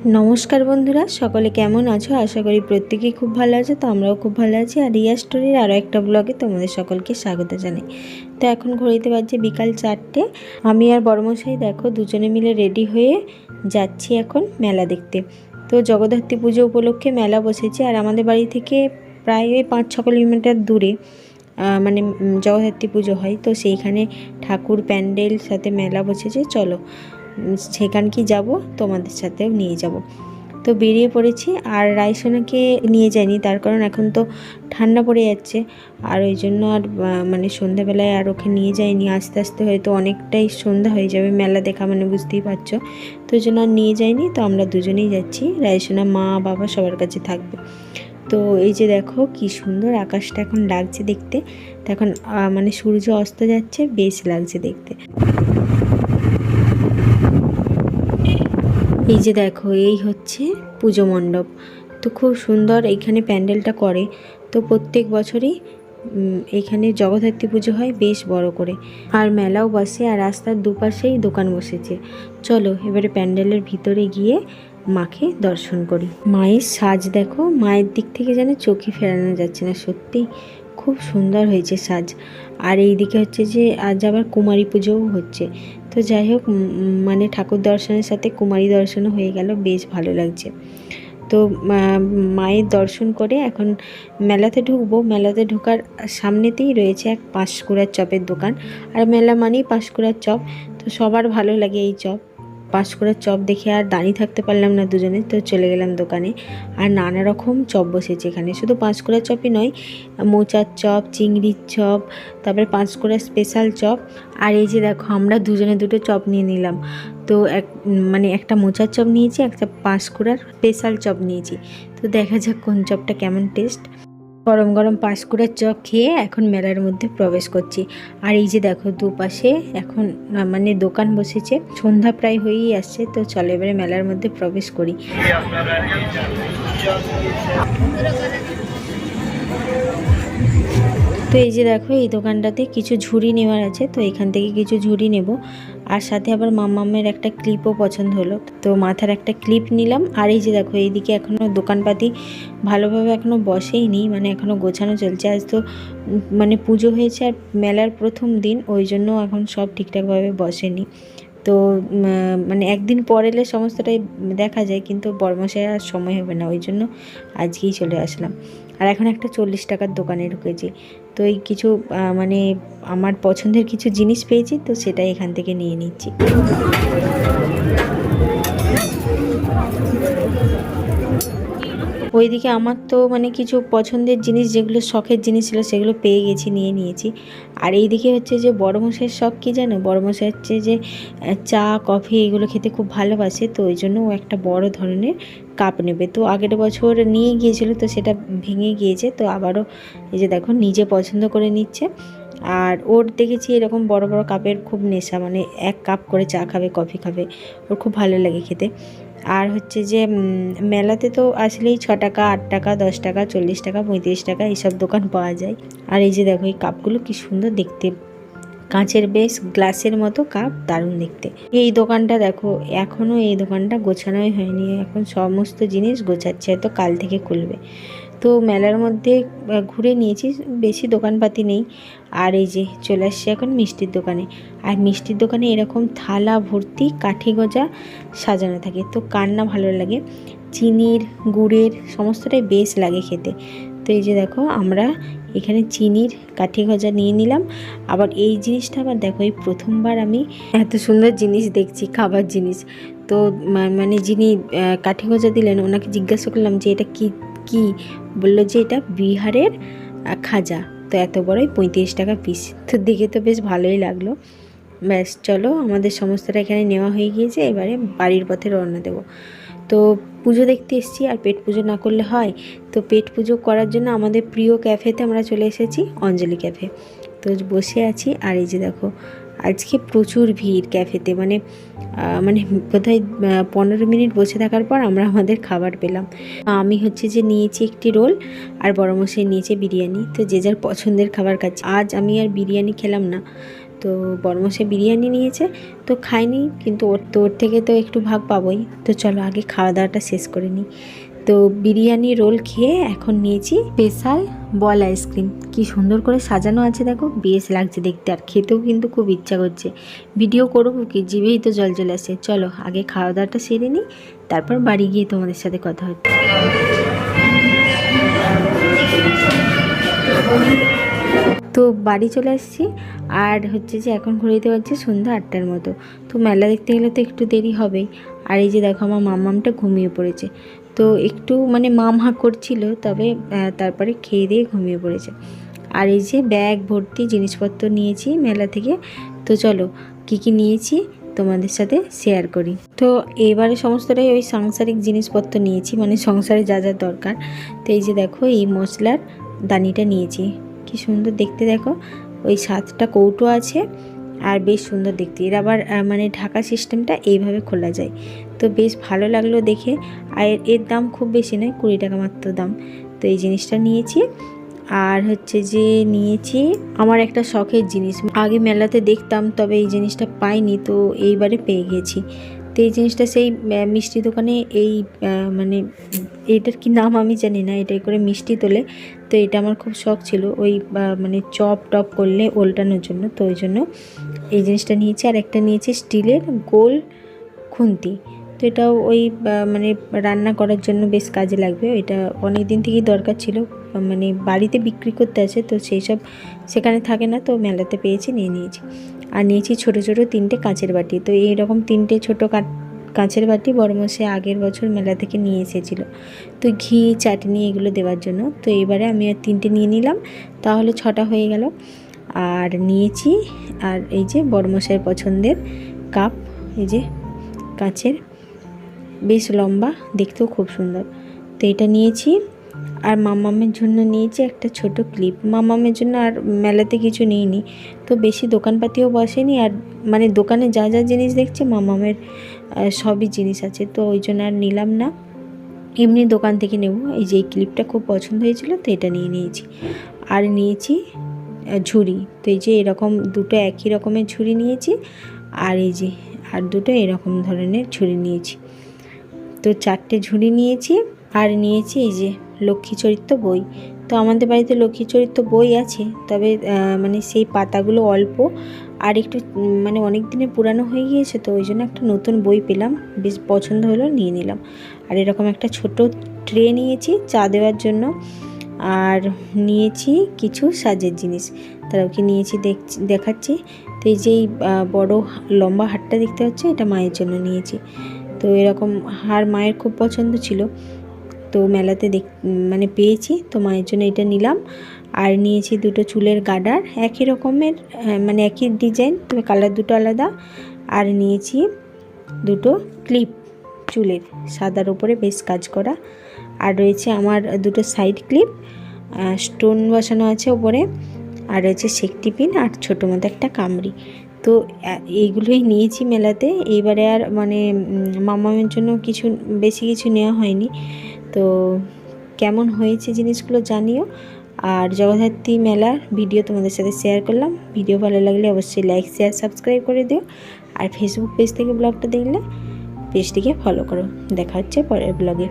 নমস্কার বন্ধুরা, সকলে কেমন আছো? আশা করি প্রত্যেকেই খুব ভালো আছে। তো আমরাও খুব ভালো আছি। আর রিয়া স্টোরির আরও একটা ব্লগে তোমাদের সকলকে স্বাগত জানাই। তো এখন ঘড়িতে বাজছে বিকাল 4টে। আমি আর বড়মশাই দেখো দুজনে মিলে রেডি হয়ে যাচ্ছি এখন মেলা দেখতে। তো জগদ্ধাত্রী পুজো উপলক্ষে মেলা বসেছে, আর আমাদের বাড়ি থেকে প্রায় ওই 5-6 কিলোমিটার দূরে মানে জগদ্ধাত্রী পুজো হয়। তো সেইখানে ঠাকুর প্যান্ডেল সাথে মেলা বসেছে। চলো সেখানে কি যাব, তোমাদের সাথেও নিয়ে যাব। তো বেরিয়ে পড়েছি। আর রায়সোনাকে নিয়ে যাইনি, তার কারণ এখন তো ঠান্ডা পড়ে যাচ্ছে, আর ওই জন্য আর মানে সন্ধ্যাবেলায় আর ওকে নিয়ে যাইনি। আস্তে আস্তে হয়তো অনেকটাই সন্ধ্যা হয়ে যাবে, মেলা দেখা মানে বুঝতেই পারছো। তো ওই জন্য আর নিয়ে যাইনি। তো আমরা দুজনেই যাচ্ছি, রায়সোনা মা বাবা সবার কাছে থাকবে। তো এই যে দেখো কি সুন্দর আকাশটা এখন লাগছে দেখতে। তো এখন মানে সূর্য অস্ত যাচ্ছে, বেশ লাগছে দেখতে। এই যে দেখো, এই হচ্ছে পুজো মণ্ডপ। তো খুব সুন্দর এইখানে প্যান্ডেলটা করে। তো প্রত্যেক বছরই এখানে জগদ্ধাত্রী পুজো হয় বেশ বড় করে, আর মেলাও বসে। আর রাস্তার দুপাশেই দোকান বসেছে। চলো এবারে প্যান্ডেলের ভিতরে গিয়ে মাকে দর্শন করি। মায়ের সাজ দেখো, মায়ের দিক থেকে যেন চোখই ফেরানো যাচ্ছে না, সত্যি খুব সুন্দর হয়েছে সাজ। আর এই দিকে হচ্ছে যে আজ আবার কুমারী পুজোও হচ্ছে। তো যাই হোক, মানে ঠাকুর দর্শনের সাথে কুমারী দর্শনও হয়ে গেল, বেশ ভালো লাগছে। তো মায়ের দর্শন করে এখন মেলাতে ঢুকবো। মেলাতে ঢোকার সামনেতেই রয়েছে এক পাঁশকুড়ার চপের দোকান। আর মেলা মানেই পাঁশকুড়ার চপ, তো সবার ভালো লাগে এই চপ। পাঁশকুড়ার চপ দেখে আর দাঁড়িয়ে থাকতে পারলাম না দুজনে, তো চলে গেলাম দোকানে। আর নানা রকম চপ বসেছে এখানে, শুধু পাঁশকুড়ার চপই নয়, মোচার চপ, চিংড়ির চপ, তারপরে পাঁশকুড়ার স্পেশাল চপ। আর এই যে দেখো, আমরা দুজনে দুটো চপ নিয়ে নিলাম। তো মানে একটা মোচার চপ নিয়েছি, একটা পাঁশকুড়ার স্পেশাল চপ নিয়েছি। তো দেখা যাক কোন চপটা কেমন টেস্ট। গরম গরম পাঁশকুড়ার চপ খেয়ে এখন মেলার মধ্যে প্রবেশ করছি। আর এই যে দেখো দুপাশে এখন মানে দোকান বসেছে, সন্ধ্যা প্রায় হয়েই আসছে। তো চলো এবারে মেলার মধ্যে প্রবেশ করি। তো এই যে দেখো, এই দোকানটাতে কিছু ঝুড়ি নেওয়ার আছে, তো এখান থেকে কিছু ঝুড়ি নেব। আর সাথে আবার মাম্মামের একটা ক্লিপও পছন্দ হলো, তো মাথার একটা ক্লিপ নিলাম। আর এই যে দেখো, এইদিকে এখনও দোকানপাতি ভালোভাবে এখনও বসেইনি, মানে এখনও গোছানো চলছে। আজ তো মানে পুজো হয়েছে আর মেলার প্রথম দিন, ওই জন্য এখন সব ঠিকঠাকভাবে বসেনি। তো মানে একদিন পর এলে সমস্তটাই দেখা যায়, কিন্তু বড়মশাই আর সময় হবে না, ওই জন্য আজকেই চলে আসলাম। আর এখন একটা 40 টাকার দোকানে ঢুকেছি। তো এই কিছু মানে আমার পছন্দের কিছু জিনিস পেয়েছি, তো সেটাই এখান থেকে নিয়ে নিচ্ছি। ওইদিকে আমার তো মানে কিছু পছন্দের জিনিস, যেগুলো শখের জিনিস ছিল, সেগুলো পেয়ে গেছি, নিয়ে নিয়েছি। আর এইদিকে হচ্ছে যে বড়মশাইয়ের শখ কী জানো, বড়মশাই হচ্ছে যে চা কফি এগুলো খেতে খুব ভালোবাসে। তো ওই জন্য ও একটা বড় ধরনের কাপ নেবে। তো আগের বছর নিয়ে গিয়েছিল, তো সেটা ভেঙে গিয়েছে। তো আবারও এই যে দেখো নিজে পছন্দ করে নিচ্ছে। আর ওর দেখেছি এরকম বড় বড় কাপের খুব নেশা, মানে 1 কাপ করে চা খাবে, কফি খাবে, ওর খুব ভালো লাগে খেতে। আর হচ্ছে যে মেলাতে তো আসলেই 6 টাকা, 8 টাকা, 10 টাকা, 40 টাকা, 35 টাকা এইসব দোকান পাওয়া যায়। আর এই যে দেখো, এই কাপগুলো কি সুন্দর দেখতে, কাঁচের বেশ গ্লাসের মতো কাপ, দারুণ দেখতে। এই দোকানটা দেখো, এখনও এই দোকানটা গোছানোই হয়নি, এখন সমস্ত জিনিস গোছাচ্ছে, হয়তো কাল থেকে খুলবে। তো মেলার মধ্যে ঘুরে নিয়েছি, বেশি দোকানপাতি নেই। আর এই যে চলে আসছি এখন মিষ্টির দোকানে। আর মিষ্টির দোকানে এরকম থালা ভর্তি কাঠি গজা সাজানো থাকে, তো কার না ভালো লাগে। চিনির, গুড়ের সমস্তটাই বেশ লাগে খেতে। তো এই যে দেখো, আমরা এখানে চিনির কাঠি গজা নিয়ে নিলাম। আবার এই জিনিসটা আবার দেখো, এই প্রথমবার আমি এত সুন্দর জিনিস দেখছি, খাবার জিনিস। তো মানে যিনি কাঠি গজা দিলেন, ওনাকে জিজ্ঞাসা করলাম যে এটা কি কি বললো যে এটা বিহারের খাজা। তো এত বড়ই 35 টাকা পিস। তো দেখে তো বেশ ভালোই লাগলো। ব্যাস চলো, আমাদের সমস্তটা এখানে নেওয়া হয়ে গিয়েছে, এবারে বাড়ির পথে রওনা দেবো। তো পুজো দেখতে এসেছি, আর পেট পুজো না করলে হয়। তো পেট পুজো করার জন্য আমাদের প্রিয় ক্যাফেতে আমরা চলে এসেছি, অঞ্জলি ক্যাফে। তো বসে আছি। আর এই যে দেখো, আজকে প্রচুর ভিড় ক্যাফেতে, মানে মানে বোধহয় 15 মিনিট বসে থাকার পর আমরা আমাদের খাবার পেলাম। আমি হচ্ছে যে নিয়েছি একটি রোল, আর বড়মশাই নিয়েছে বিরিয়ানি। তো যে যার পছন্দের খাবার খাচ্ছে। আজ আমি আর বিরিয়ানি খেলাম না, তো বড়মশাই বিরিয়ানি নিয়েছে, তো খাইনি, কিন্তু ওর থেকে তো একটু ভাগ পাবোই। তো চলো আগে খাওয়া দাওয়াটা শেষ করে নিই। তো বিরিয়ানি রোল খেয়ে এখন নিয়েছি স্পেশাল বল আইসক্রিম। কি সুন্দর করে সাজানো আছে দেখো, বেশ লাগছে দেখতে, আর খেতেও কিন্তু খুব ইচ্ছা করছে। ভিডিও করবো কি, জিভেই তো জল চলে আসে। চলো আগে খাওয়া দাওয়াটা সেরে নিই, তারপর বাড়ি গিয়ে তোমাদের সাথে কথা হচ্ছে। তো বাড়ি চলে আসছি, আর হচ্ছে যে এখন ঘুরিতে পারছি সন্ধ্যা 8টার মতো। তো মেলা দেখতে গেলে তো একটু দেরি হবেই। আর এই যে দেখো আমার মাম্মামটা ঘুমিয়ে পড়েছে। তো একটু মানে মা করছিল, তবে তারপরে খেয়ে দিয়ে ঘুমিয়ে পড়েছে। আর এই যে ব্যাগ ভর্তি জিনিসপত্র নিয়েছি মেলা থেকে। তো চলো কি কি নিয়েছি তোমাদের সাথে শেয়ার করি। তো এবারে সমস্তটাই ওই সাংসারিক জিনিসপত্র নিয়েছি, মানে সংসারে যা যা দরকার। তো এই যে দেখো এই মশলার দানিটা নিয়েছি, কি সুন্দর দেখতে দেখো। ওই 7টা কৌটো আছে, আর বেশ সুন্দর দেখতে। এর আবার মানে ঢাকা সিস্টেমটা এইভাবে খোলা যায়, তো বেশ ভালো লাগলো দেখে। আর এর দাম খুব বেশি নয়, 20 টাকা মাত্র দাম। তো এই জিনিসটা নিয়েছি। আর হচ্ছে যে নিয়েছি আমার একটা শখের জিনিস, আগে মেলাতে দেখতাম তবে এই জিনিসটা পাইনি, তো এইবারে পেয়ে গেছি। তো এই জিনিসটা সেই মিষ্টি দোকানে এই মানে এইটার কি নাম আমি জানি না, এটাই করে মিষ্টি তোলে। তো এটা আমার খুব শখ ছিল, ওই মানে চপ টপ করলে ওল্টানোর জন্য, তো ওই জন্য এই জিনিসটা নিয়েছি। আর একটা নিয়েছি স্টিলের গোল খুন্তি। তো এটাও ওই মানে রান্না করার জন্য বেশ কাজে লাগবে। এটা অনেক দিন থেকেই দরকার ছিল, মানে বাড়িতে বিক্রি করতে আছে, তো সেই সব সেখানে থাকে না, তো মেলাতে পেয়েছি, নিয়ে নিয়েছি। আর নিয়েছি ছোটো ছোটো 3টে কাঁচের বাটি। তো এইরকম 3টে ছোটো কাঁচের বাটি বড়মশাই আগের বছর মেলা থেকে নিয়ে এসেছিলো, তো ঘি চাটনি এগুলো দেওয়ার জন্য। তো এবারে আমি আর 3টে নিয়ে নিলাম, তাহলে 6টা হয়ে গেল। আর নিয়েছি আর এই যে বড়মশাইয়ের পছন্দের কাপ, এই যে কাঁচের, বেশ লম্বা, দেখতেও খুব সুন্দর। তো এটা নিয়েছি। আর মামামের জন্য নিয়েছি একটা ছোট ক্লিপ। মামামের জন্য আর মেলাতে কিছু নিইনি, তো বেশি দোকানপাতিও বসেনি, আর মানে দোকানে যা যা জিনিস দেখছে মামামের সবই জিনিস আছে, তো ওই জন্য আর নিলাম না, এমনি দোকান থেকে নেব। এই যে এই ক্লিপটা খুব পছন্দ হয়েছিল, তো এটা নিয়ে নিয়েছি। আর নিয়েছি ঝুড়ি। তো এই যে এরকম 2টো একই রকমের ঝুড়ি নিয়েছি, আর এই যে আর 2টো এরকম ধরনের ঝুড়ি নিয়েছি। তো 4টে ঝুড়ি নিয়েছি। আর নিয়েছি এই যে লক্ষ্মী চরিত্র বই। তো আমাদের বাড়িতে লক্ষ্মী চরিত্র বই আছে, তবে মানে সেই পাতাগুলো অল্প, আর একটু মানে অনেক দিনের পুরানো হয়ে গিয়েছে, তো ওই জন্য একটা নতুন বই পেলাম, বেশ পছন্দ হলো, নিয়ে নিলাম। আর এরকম একটা ছোট ট্রে নিয়েছি চা দেওয়ার জন্য। আর নিয়েছি কিছু সাজের জিনিস, তারাও কি নিয়েছি দেখাচ্ছি। তো এই যে বড় লম্বা হারটা দেখতে পাচ্ছ, এটা মায়ের জন্য নিয়েছি। তো এরকম হার মায়ের খুব পছন্দ ছিল, তো মেলাতে মানে পেয়েছি, তো মায়ের জন্য এটা নিলাম। আর নিয়েছি 2টো চুলের গার্ডার, একই রকমের মানে একই ডিজাইন, তবে কালার 2টো আলাদা। আর নিয়েছি 2টো ক্লিপ চুলের, সাদার উপরে বেশ কাজ করা। আর রয়েছে আমার 2টো সাইড ক্লিপ, স্টোন বসানো আছে ওপরে। আর রয়েছে সেকটি পিন, আর ছোটো মতো একটা কামড়ি। তো এইগুলোই নিয়েছি মেলাতে। এইবারে আর মানে মামামের জন্য কিছু বেশি কিছু নেওয়া হয়নি। তো কেমন হয়েছে জিনিসগুলো জানিও। আর জগদ্ধাত্রী মেলার ভিডিও তোমাদের সাথে শেয়ার করলাম। ভিডিও ভালো লাগলে অবশ্যই লাইক শেয়ার সাবস্ক্রাইব করে দিও। আর ফেসবুক পেজ থেকে ব্লগটা দেখলে পেজটিকে ফলো করো। দেখা হচ্ছে পরের ব্লগে।